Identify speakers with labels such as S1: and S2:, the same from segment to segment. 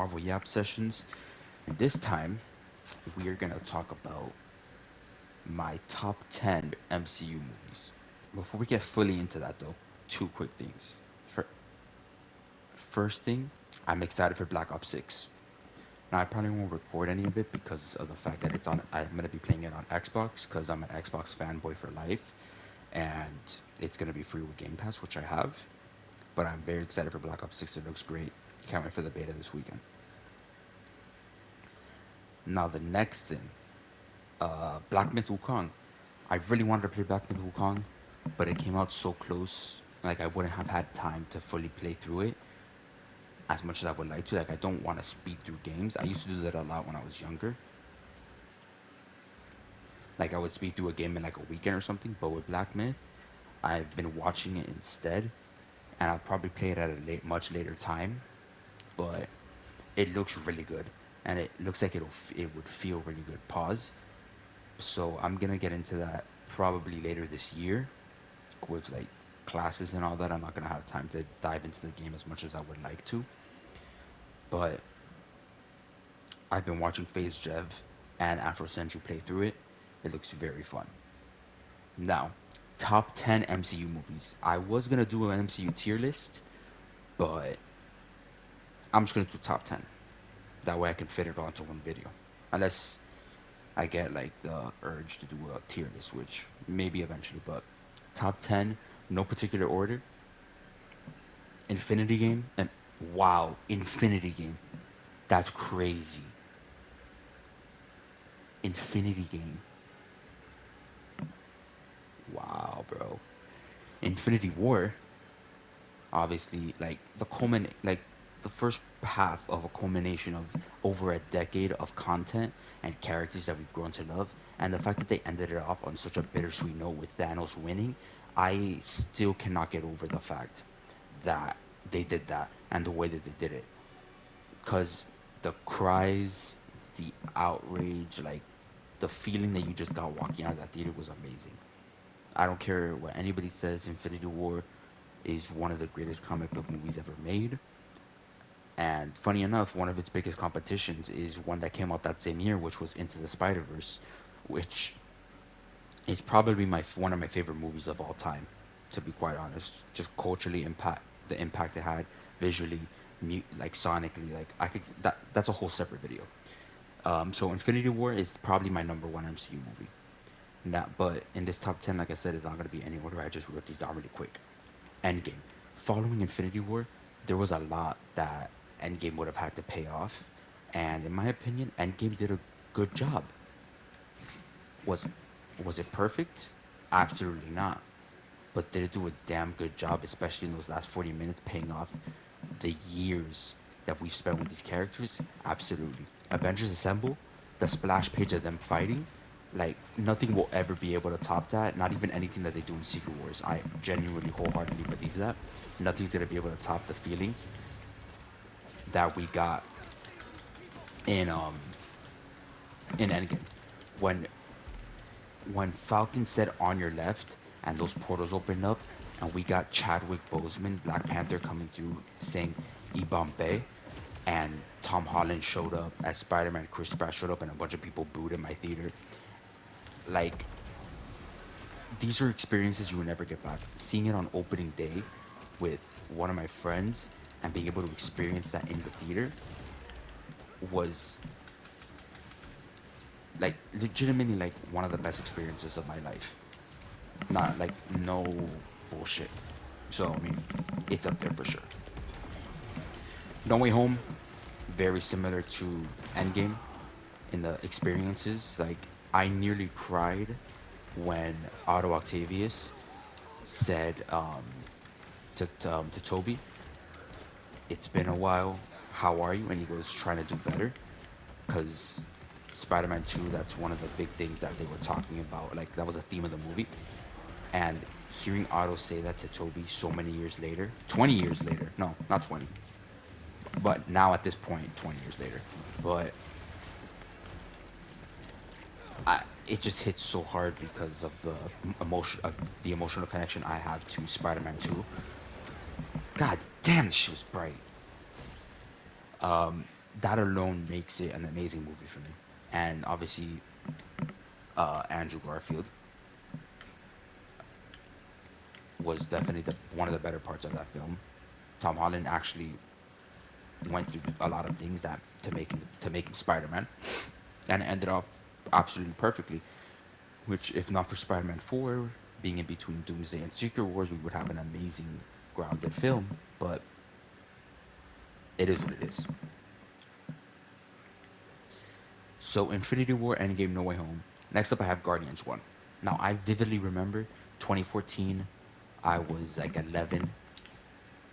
S1: Marvel Yap Sessions. And this time, we are going to talk about my top 10 MCU movies. Before we get fully into that, though, two quick things. Fir- First thing, I'm excited for Black Ops 6. Now, I probably won't record any of it because of the fact that I'm going to be playing it on Xbox because I'm an Xbox fanboy for life. And it's going to be free with Game Pass, which I have. But I'm very excited for Black Ops 6. It looks great. Can't wait for the beta this weekend. Now, the next thing, Black Myth Wukong. I really wanted to play Black Myth Wukong, but it came out so close. Like, I wouldn't have had time to fully play through it as much as I would like to. Like, I don't want to speed through games. I used to do that a lot when I was younger. Like, I would speed through a game in like a weekend or something. But with Black Myth, I've been watching it instead, and I'll probably play it at a much later time. But it looks really good, and it looks like it would feel really good. Pause. So I'm gonna get into that probably later this year with like classes and all that. I'm not gonna have time to dive into the game as much as I would like to. But I've been watching FaZe Jev and Afro Sentry play through it. It looks very fun. Now, top 10 MCU movies. I was gonna do an MCU tier list, but I'm just gonna do top 10. That way I can fit it onto one video. Unless I get like the urge to do a tier list, which maybe eventually, but top 10, no particular order. Infinity Game, and wow, Infinity Game. That's crazy. Infinity Game. Wow, bro. Infinity War, obviously, like the first half of a culmination of over a decade of content and characters that we've grown to love, and the fact that they ended it off on such a bittersweet note with Thanos winning, I still cannot get over the fact that they did that and the way that they did it. Because the cries, the outrage, like the feeling that you just got walking out of that theater was amazing. I don't care what anybody says, Infinity War is one of the greatest comic book movies ever made. And funny enough, one of its biggest competitions is one that came out that same year, which was Into the Spider Verse, which is probably my one of my favorite movies of all time. To be quite honest, just culturally the impact it had, visually, like sonically, like I could that's a whole separate video. So Infinity War is probably my number one MCU movie. Not, but in this top 10, like I said, it's not going to be any order. I just wrote these down really quick. Endgame. Following Infinity War, there was a lot that Endgame would have had to pay off. And in my opinion, Endgame did a good job. Was was it perfect? Absolutely not. But did it do a damn good job, especially in those last 40 minutes, paying off the years that we spent with these characters? Absolutely. Avengers Assemble, the splash page of them fighting, like nothing will ever be able to top that. Not even anything that they do in Secret Wars. I genuinely, wholeheartedly believe that. Nothing's gonna be able to top the feeling that we got in in Endgame when Falcon said on your left and those portals opened up and we got Chadwick Boseman, Black Panther, coming through saying Ibambe, and Tom Holland showed up as Spider-Man, Chris Pratt showed up, and a bunch of people booed in my theater. Like, these are experiences you will never get back. Seeing it on opening day with one of my friends and being able to experience that in the theater was like legitimately like one of the best experiences of my life. Not like no bullshit. So I mean, it's up there for sure. No Way Home, very similar to Endgame in the experiences. Like I nearly cried when Otto Octavius said to Toby, "It's been a while. How are you?" And he goes, "Trying to do better." Because Spider-Man 2, that's one of the big things that they were talking about. Like that was a theme of the movie. And hearing Otto say that to Toby so many years later, 20 years later, no, not 20, but now at this point, 20 years later, but it just hits so hard because of the emotional connection I have to Spider-Man 2. God damn, she was bright. that alone makes it an amazing movie for me. And obviously, Andrew Garfield was definitely the one of the better parts of that film. Tom Holland actually went through a lot of things that to make him Spider-Man, and it ended off absolutely perfectly. Which, if not for Spider-Man 4 being in between Doomsday and Secret Wars, we would have an amazing grounded film. But it is what it is. So Infinity War, Endgame, No Way Home. Next up, I have Guardians 1. Now, I vividly remember 2014. I was like 11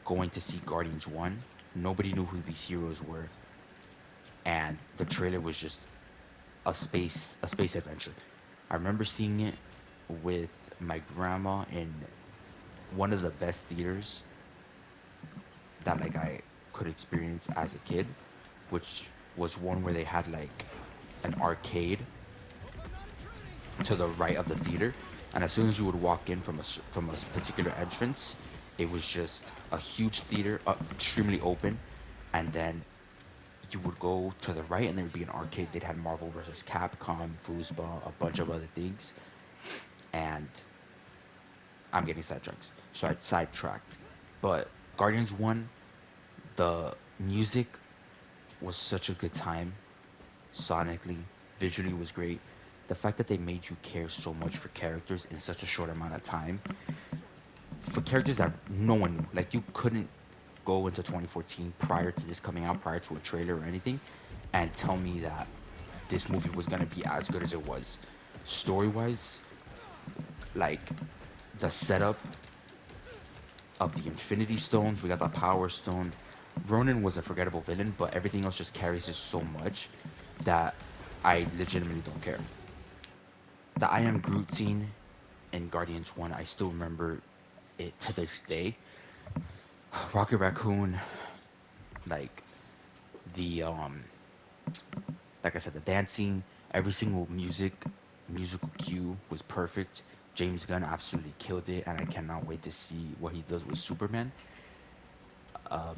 S1: going to see Guardians 1. Nobody knew who these heroes were, and the trailer was just a space adventure. I remember seeing it with my grandma in one of the best theaters that like I could experience as a kid, which was one where they had like an arcade to the right of the theater, and as soon as you would walk in from a particular entrance, it was just a huge theater, extremely open, and then you would go to the right, and there would be an arcade. They'd had Marvel versus Capcom, Foosball, a bunch of other things, and I'm getting sidetracked. So I sidetracked, but Guardians One, the music was such a good time. Sonically, visually was great. The fact that they made you care so much for characters in such a short amount of time, for characters that no one knew. Like you couldn't go into 2014 prior to this coming out, prior to a trailer or anything, and tell me that this movie was gonna be as good as it was. Story wise, like the setup of the Infinity Stones, we got the Power Stone. Ronan was a forgettable villain, but everything else just carries us so much that I legitimately don't care. The I Am Groot scene in Guardians 1, I still remember it to this day. Rocket Raccoon, like the like I said, the dancing, every single musical cue was perfect. James Gunn absolutely killed it, and I cannot wait to see what he does with Superman.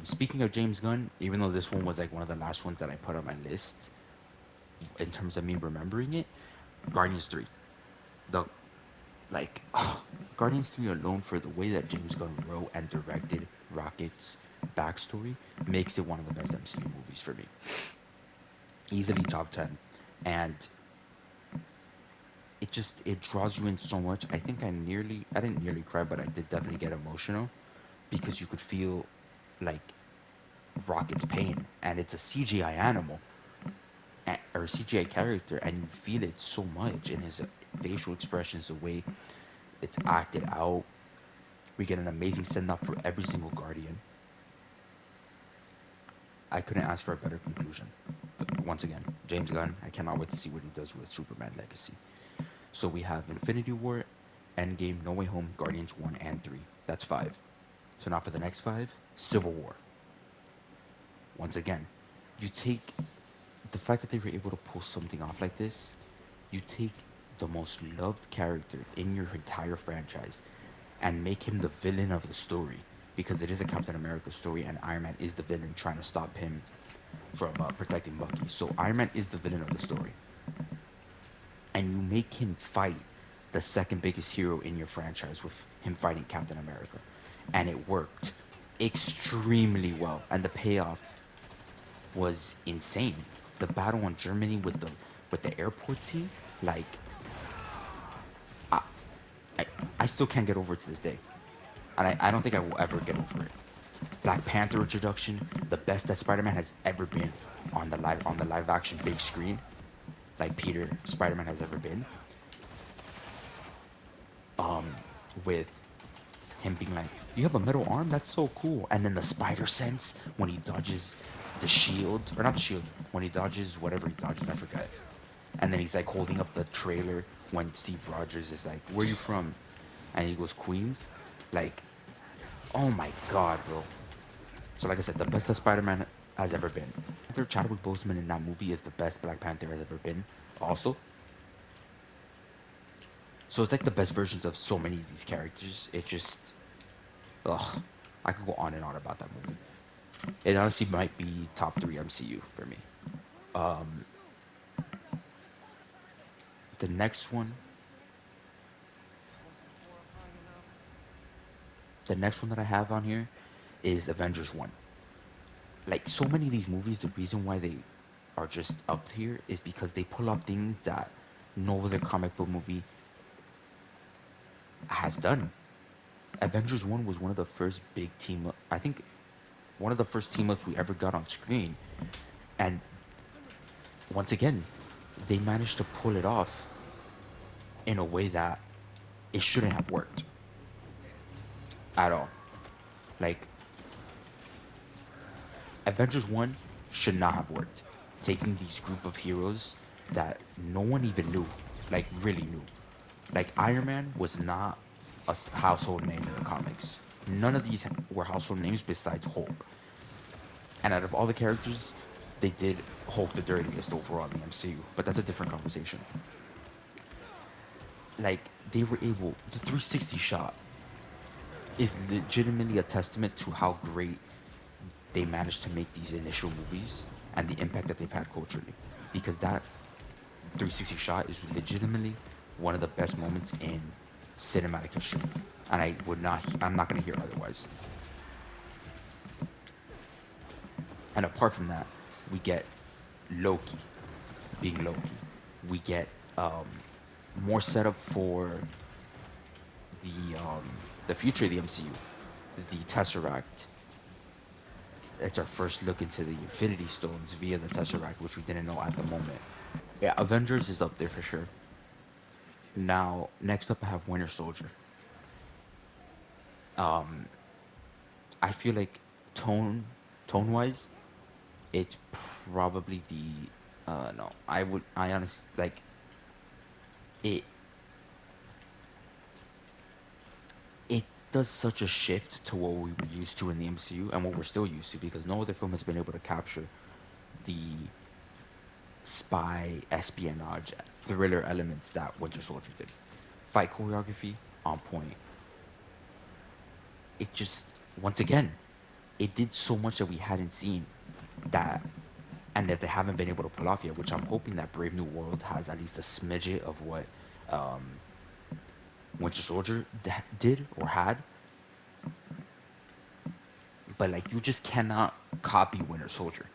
S1: Speaking of James Gunn, even though this one was like one of the last ones that I put on my list in terms of me remembering it, Guardians 3. The like Guardians 3 alone, for the way that James Gunn wrote and directed Rocket's backstory, makes it one of the best MCU movies for me. Easily top 10. And it draws you in so much. I didn't nearly cry, but I did definitely get emotional because you could feel like Rocket's pain, and it's a CGI animal or CGI character, and you feel it so much in his facial expressions, the way it's acted out. We get an amazing send off for every single Guardian. I couldn't ask for a better conclusion. But once again, James Gunn, I cannot wait to see what he does with Superman Legacy. So we have Infinity War, Endgame, No Way Home, Guardians 1 and 3. That's 5. So now for the next 5, Civil War. Once again, you take the fact that they were able to pull something off like this, you take the most loved character in your entire franchise and make him the villain of the story, because it is a Captain America story and Iron Man is the villain trying to stop him from protecting Bucky. So Iron Man is the villain of the story, and you make him fight the second biggest hero in your franchise with him fighting Captain America, and it worked extremely well, and the payoff was insane. The battle on Germany with the airport scene, like I, I I still can't get over it to this day, and I don't think I will ever get over it. Black Panther introduction, the best that Spider-Man has ever been on the live action big screen, like Peter Spider-Man has ever been. With him being like, "You have a metal arm? That's so cool!" And then the spider sense when he dodges the shield, or not the shield, when he dodges whatever he dodges, I forget. And then he's like holding up the trailer when Steve Rogers is like, "Where you from?" And he goes, "Queens." Like, oh my god, bro. So like I said, the best that Spider-Man has ever been. Chadwick Boseman in that movie is the best Black Panther has ever been. Also, so it's like the best versions of so many of these characters. It just, ugh, I could go on and on about that movie. It honestly might be top three MCU for me. Um, the next one, the next one that I have on here is Avengers One. Like so many of these movies, the reason why they are just up here is because they pull off things that no other comic book movie has done. Avengers One was one of the first big team up, I think one of the first team ups we ever got on screen. And once again, they managed to pull it off in a way that it shouldn't have worked at all. Like Avengers 1 should not have worked. Taking these group of heroes that no one even knew, like really knew. Like Iron Man was not a household name in the comics. None of these were household names besides Hulk. And out of all the characters, they did Hulk the dirtiest overall in the MCU. But that's a different conversation. Like they were able, the 360 shot is legitimately a testament to how great they managed to make these initial movies and the impact that they've had culturally. Because that 360 shot is legitimately one of the best moments in cinematic history. And I'm not going to hear otherwise. And apart from that, we get Loki being Loki. We get more setup for the future of the MCU. The Tesseract. It's our first look into the Infinity Stones via the Tesseract, which we didn't know at the moment. Yeah, Avengers is up there for sure. Now, next up, I have Winter Soldier. Um, I feel like tone tone wise, it's probably the no. I honestly like it. It does such a shift to what we were used to in the MCU and what we're still used to because no other film has been able to capture the spy espionage thriller elements that Winter Soldier did. Fight choreography on point. It just once again it did so much that we hadn't seen that and that they haven't been able to pull off yet, which I'm hoping that Brave New World has at least a smidget of what um, Winter Soldier did or had. But like, you just cannot copy Winter Soldier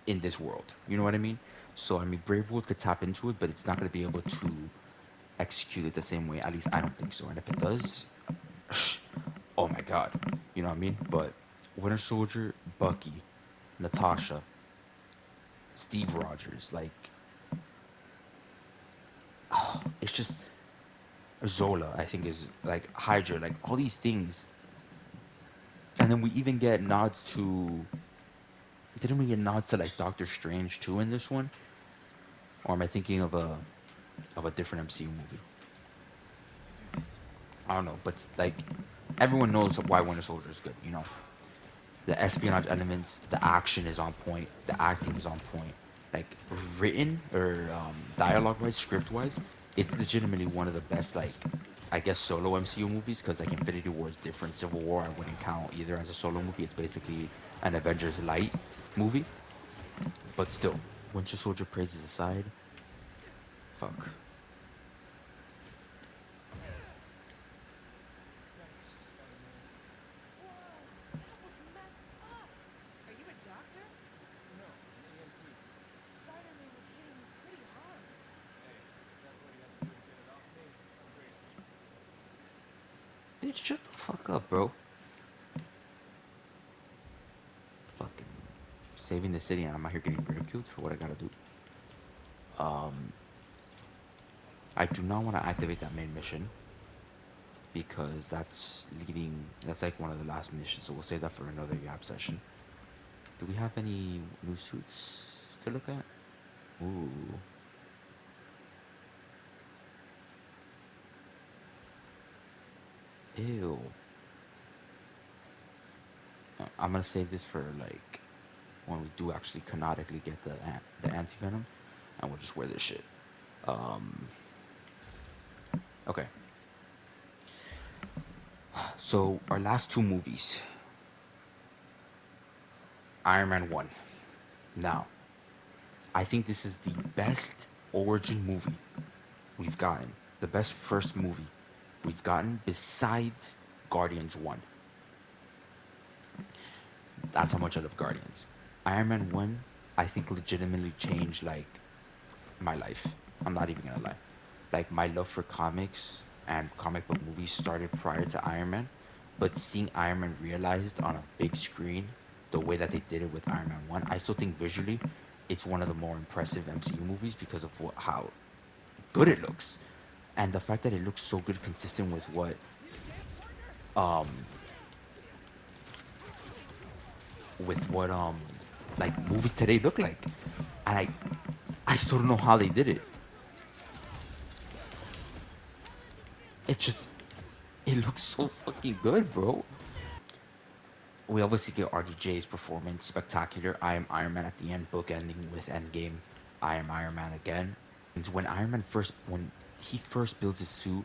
S1: in this world. You know what I mean? So I mean, Brave World could tap into it, but it's not going to be able to execute it the same way. At least I don't think so. And if it does, oh my god, you know what I mean? But Winter Soldier, Bucky, Natasha, Steve Rogers, like, oh, it's just Zola, I think is like Hydra, like all these things. And then we even get nods to didn't we get nods to like Doctor Strange too in this one? Or am I thinking of a different MCU movie? I don't know, but like everyone knows why Winter Soldier is good, you know. The espionage elements, the action is on point, the acting is on point. Like written or dialogue wise, script wise, it's legitimately one of the best like I guess solo MCU movies because like Infinity War is different. Civil War I wouldn't count either as a solo movie. It's basically an Avengers light movie, but still, Winter Soldier praises aside, fuck. Bitch, shut the fuck up, bro. Fucking saving the city, and I'm out here getting ridiculed for what I gotta do. Um, I do not want to activate that main mission because that's leading. That's like one of the last missions, so we'll save that for another Yap session. Do we have any new suits to look at? Ooh, ew. I'm gonna save this for like when we do actually canonically get the anti venom, and we'll just wear this shit. Um, okay. So our last two movies. Iron Man 1. Now, I think this is the best origin movie we've gotten. The best first movie we've gotten besides Guardians 1. That's how much I love Guardians. Iron Man 1, I think legitimately changed like my life. I'm not even gonna lie. Like my love for comics and comic book movies started prior to Iron Man, but seeing Iron Man realized on a big screen the way that they did it with Iron Man 1, I still think visually it's one of the more impressive MCU movies because of how good it looks. And the fact that it looks so good consistent um with what like movies today look like. And I still don't know how they did it. It just it looks so fucking good, bro. We obviously get RDJ's performance spectacular. I am Iron Man at the end, book ending with Endgame. I am Iron Man again. When when he first builds his suit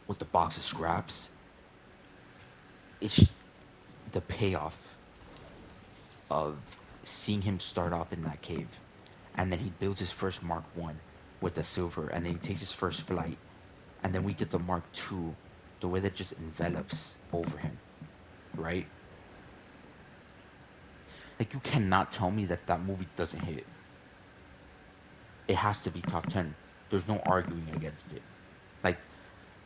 S1: with the box of scraps, it's the payoff of seeing him start off in that cave, and then he builds his first Mark 1 with the silver, and then he takes his first flight, and then we get the Mark 2, the way that just envelops over him, right? Like you cannot tell me that that movie doesn't hit. It has to be top 10. There's no arguing against it. Like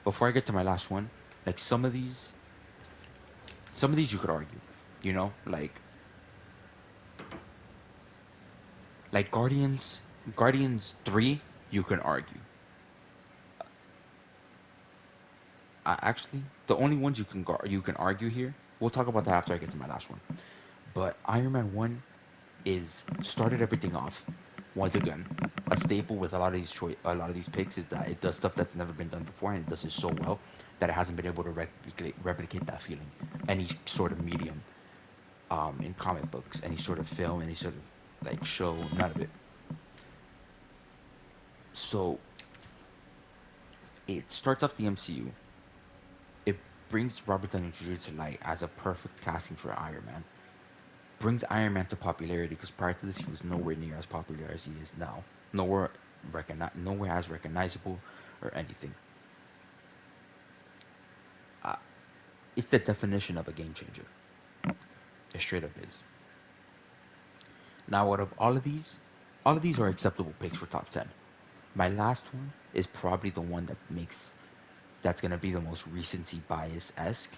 S1: before I get to my last one, like some of these you could argue, you know, like Guardians 3 you can argue. Actually, the only ones you can argue here, we'll talk about that after I get to my last one. But Iron Man 1 is started everything off. Once again, a staple with a lot of these picks is that it does stuff that's never been done before, and it does it so well that it hasn't been able to replicate that feeling. Any sort of medium, in comic books, any sort of film, any sort of like show, none of it. So it starts off the MCU. It brings Robert Downey Jr. to light as a perfect casting for Iron Man. Brings Iron Man to popularity because prior to this he was nowhere near as popular as he is now. Nowhere as recognizable or anything. Uh, it's the definition of a game changer. It straight up is. Now, out of all of these are acceptable picks for top 10. My last one is probably the one that's gonna be the most recency bias esque,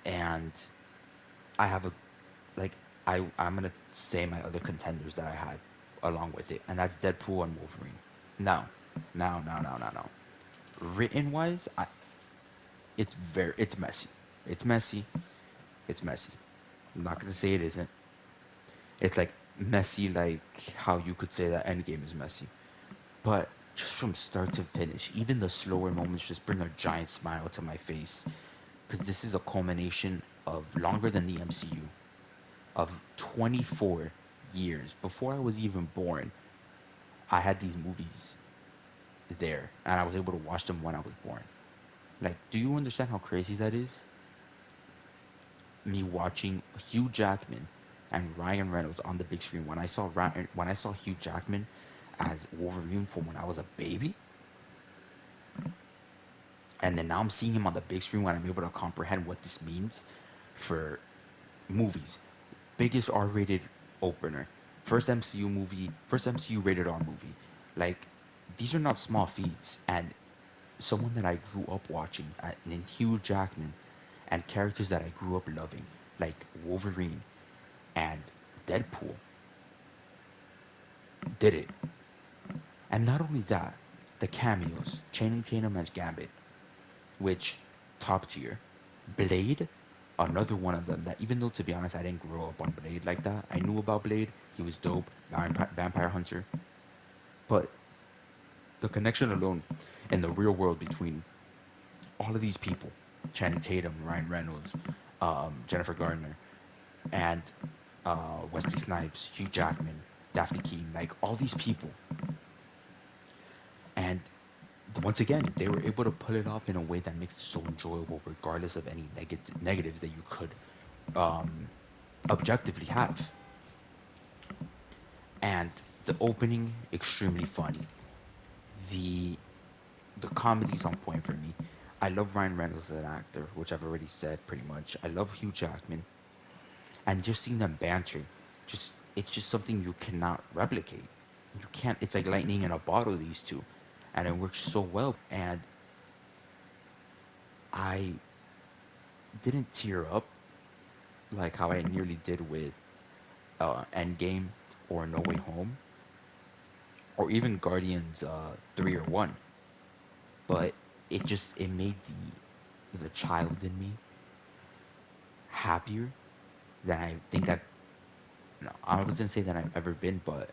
S1: and I have a like I'm gonna say my other contenders that I had along with it, and that's Deadpool and Wolverine. No, no. Written wise, it's messy. It's messy. It's messy. I'm not gonna say it isn't. It's like messy, like how you could say that Endgame is messy. But just from start to finish, even the slower moments just bring a giant smile to my face because this is a culmination of longer than the MCU, of 24 years before I was even born. I had these movies there, and I was able to watch them when I was born. Like, do you understand how crazy that is? Me watching Hugh Jackman and Ryan Reynolds on the big screen. When I saw Hugh Jackman as Wolverine from when I was a baby, and then now I'm seeing him on the big screen when I'm able to comprehend what this means for movies. Biggest R-rated opener, first MCU rated R movie. Like these are not small feats, and someone that I grew up watching, in Hugh Jackman, and characters that I grew up loving, like Wolverine and Deadpool, did it. And not only that, the cameos, Channing Tatum as Gambit, which top tier. Blade, another one of them that even though to be honest I didn't grow up on Blade like that, I knew about Blade. He was dope, vampire hunter. But the connection alone in the real world between all of these people, Channing Tatum, Ryan Reynolds, Jennifer Gardner, and Wesley Snipes, Hugh Jackman, Daphne Keane, like all these people, and once again, they were able to pull it off in a way that makes it so enjoyable, regardless of any negatives that you could, um, objectively have. And the opening, extremely funny. The the comedy's on point for me. I love Ryan Reynolds as an actor, which I've already said pretty much. I love Hugh Jackman, and just seeing them banter, just it's just something you cannot replicate. You can't. It's like lightning in a bottle. These two, and it works so well. And I didn't tear up like how I nearly did with Endgame or No Way Home or even Guardians 3 or 1, but it made the child in me happier than I think I've no, I wasn't say that I've ever been, but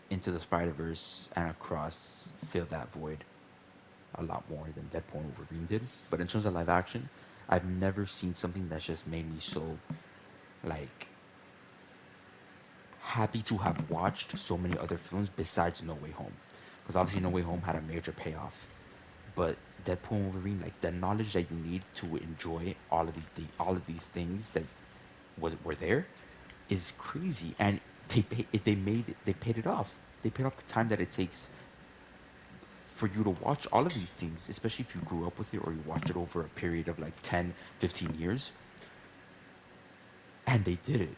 S1: Into the Spider Verse and Across fill that void a lot more than Deadpool and Wolverine did. But in terms of live action, I've never seen something that's just made me so like happy to have watched so many other films besides No Way Home, because obviously No Way Home had a major payoff. But Deadpool and Wolverine, like the knowledge that you need to enjoy all of these things that were there, is crazy, and they paid it off. They paid off the time that it takes for you to watch all of these things, especially if you grew up with it or you watched it over a period of like 10, 15 years, and they did it.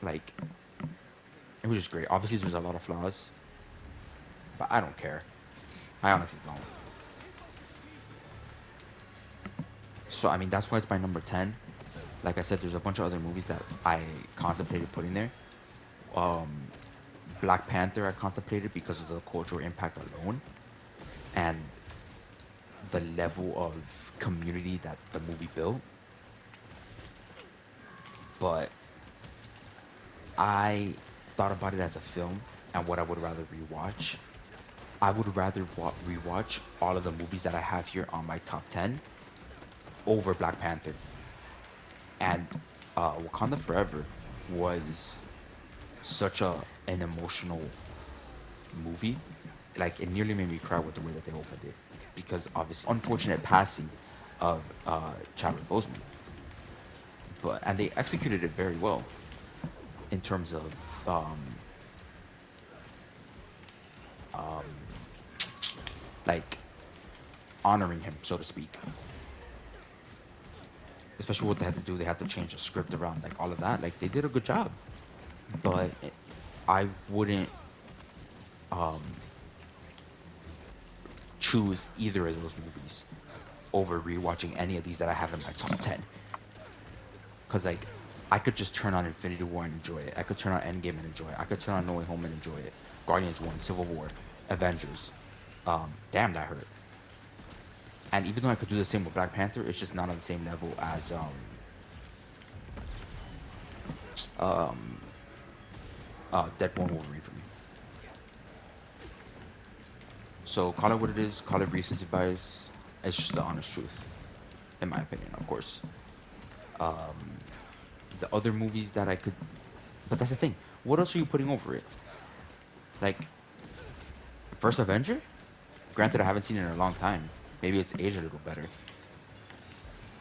S1: Like it was just great. Obviously, there's a lot of flaws, but I don't care. I honestly don't. So I mean, that's why it's my number 10. Like I said, there's a bunch of other movies that I contemplated putting there. Um, Black Panther I contemplated because of the cultural impact alone and the level of community that the movie built. But I thought about it as a film and what I would rather rewatch. I would rather rewatch all of the movies that I have here on my top 10 over Black Panther. And Wakanda Forever was such an emotional movie. Like it nearly made me cry with the way that they opened it because obviously unfortunate passing of Chadwick Boseman, but and they executed it very well in terms of um, um, like honoring him, so to speak. Especially what they had to do, they had to change the script around, like all of that. Like they did a good job, but I wouldn't um, choose either of those movies over rewatching any of these that I have in my top 10. Because like I could just turn on Infinity War and enjoy it. I could turn on Endgame and enjoy it. I could turn on No Way Home and enjoy it. Guardians 1, Civil War, Avengers. Damn, that hurt. And even though I could do the same with Black Panther, it's just not on the same level as um Deadpool and Wolverine for me. So call it what it is. Call it recency bias. It's just the honest truth, in my opinion, of course. Um, the other movies that I could, but that's the thing. What else are you putting over it? Like First Avenger? Granted, I haven't seen it in a long time. Maybe it's aged a little better,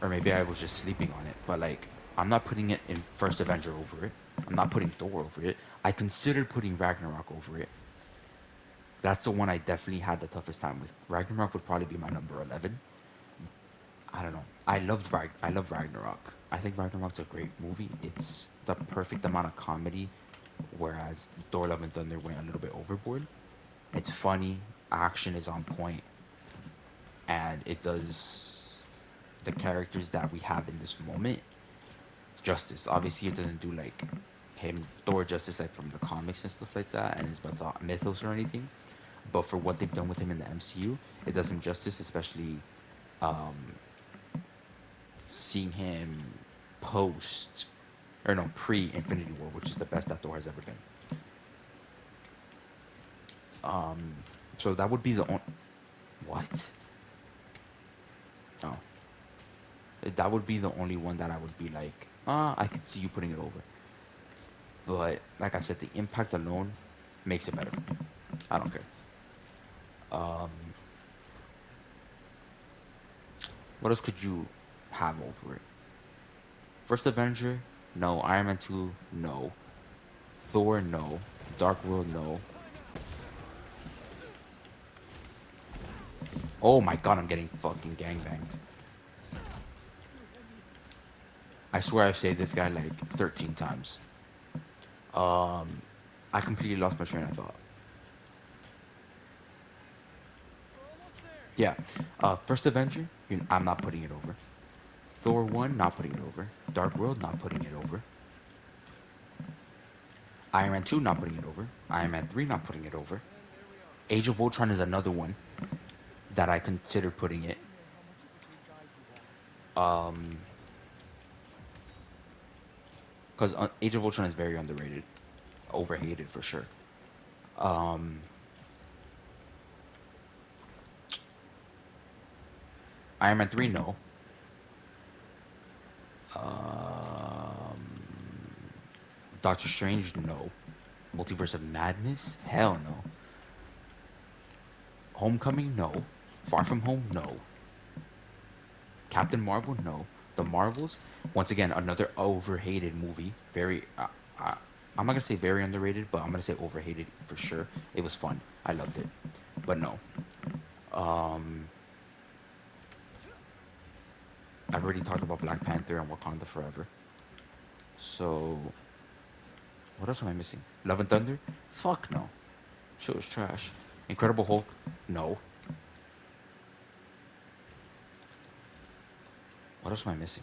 S1: or maybe I was just sleeping on it. But like, I'm not putting it in First Avenger over it. I'm not putting Thor over it. I considered putting Ragnarok over it. That's the one I definitely had the toughest time with. Ragnarok would probably be my number 11. I don't know. I love Ragnarok. I think Ragnarok's a great movie. It's the perfect amount of comedy, whereas Thor: Love and Thunder went a little bit overboard. It's funny, action is on point, and it does the characters that we have in this moment justice. Obviously, it doesn't do like him Thor justice like from the comics and stuff like that, and it's about the mythos or anything. But for what they've done with him in the MCU, it does him justice, especially um, seeing him post or no pre Infinity War, which is the best that Thor has ever been. Um, so that would be the only what? Oh, that would be the only one that I would be like, I could see you putting it over. But like I said, the impact alone makes it better for me. I don't care. Um, what else could you have over it? First Avenger. No. Iron Man 2, no. Thor, no. Dark World, no. Oh my god, I'm getting fucking gangbanged. I swear I've saved this guy like 13 times. Um, I completely lost my train of thought. Yeah. First Avenger, I'm not putting it over. Thor 1, not putting it over. Dark World, not putting it over. Iron Man 2, not putting it over. Iron Man 3, not putting it over. Age of Ultron is another one that I consider putting it. Um, because Age of Ultron is very underrated, overhated for sure. Um, Iron Man 3, no. Um, Doctor Strange, no. Multiverse of Madness, hell no. Homecoming, no. Far From Home, no. Captain Marvel, no. The Marvels, once again, another overhated movie. Very, I'm not gonna say very underrated, but I'm gonna say overhated for sure. It was fun. I loved it, but no. Um, I've already talked about Black Panther and Wakanda Forever. So what else am I missing? Love and Thunder? Fuck no. Shit was trash. Incredible Hulk? No. What else am I missing?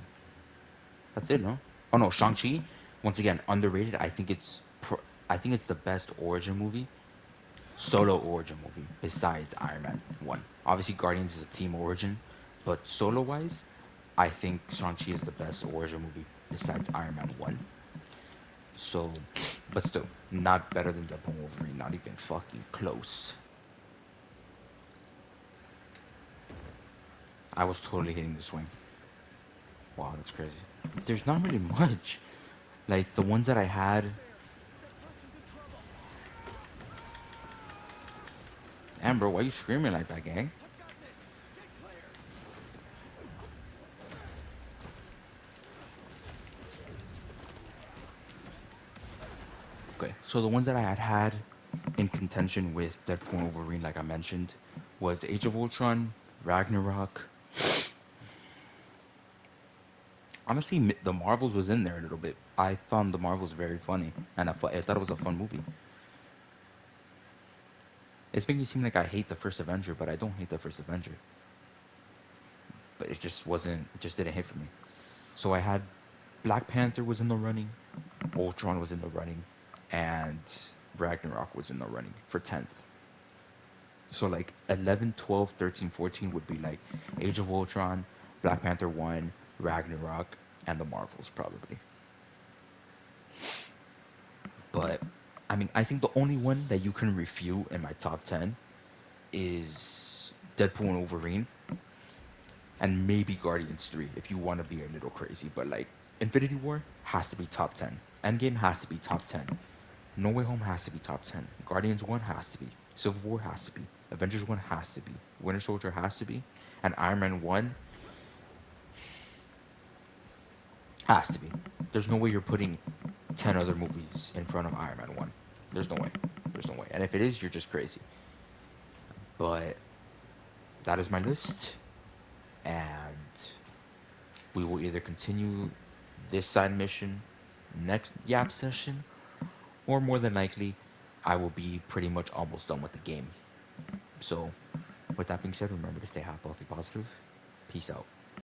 S1: That's it, no? Oh no, Shang-Chi? Once again, underrated. I think it's the best origin movie, solo origin movie besides Iron Man 1. Obviously Guardians is a team origin, but solo wise, I think Shang-Chi is the best origin movie besides Iron Man 1. So, but still, not better than Deadpool Wolverine, not even fucking close. I was totally hitting the swing. Wow, that's crazy. There's not really much. Like the ones that I had. Damn, bro, why you screaming like that, gang? Okay, so the ones that I had in contention with Deadpool and Wolverine, like I mentioned, was Age of Ultron, Ragnarok. Honestly, the Marvels was in there a little bit. I found the Marvels very funny, and I thought it was a fun movie. It's making it seem like I hate the first Avenger, but I don't hate the first Avenger. But it just wasn't, it just didn't hit for me. So I had Black Panther was in the running, Ultron was in the running, and Ragnarok was in the running for 10th. So like 11, 12, 13, 14 would be like Age of Ultron, Black Panther 1, Ragnarok, and the Marvels probably. But I mean, I think the only one that you can refute in my top 10 is Deadpool and Wolverine, and maybe Guardians 3 if you want to be a little crazy. But like Infinity War has to be top 10. Endgame has to be top 10. No Way Home has to be top 10. Guardians 1 has to be. Civil War has to be. Avengers 1 has to be. Winter Soldier has to be. And Iron Man 1 has to be. There's no way you're putting 10 other movies in front of Iron Man 1. There's no way. There's no way. And if it is, you're just crazy. But that is my list. And we will either continue this side mission next Yap session, or more than likely, I will be pretty much almost done with the game. So, with that being said, remember to stay happy, healthy, positive. Peace out.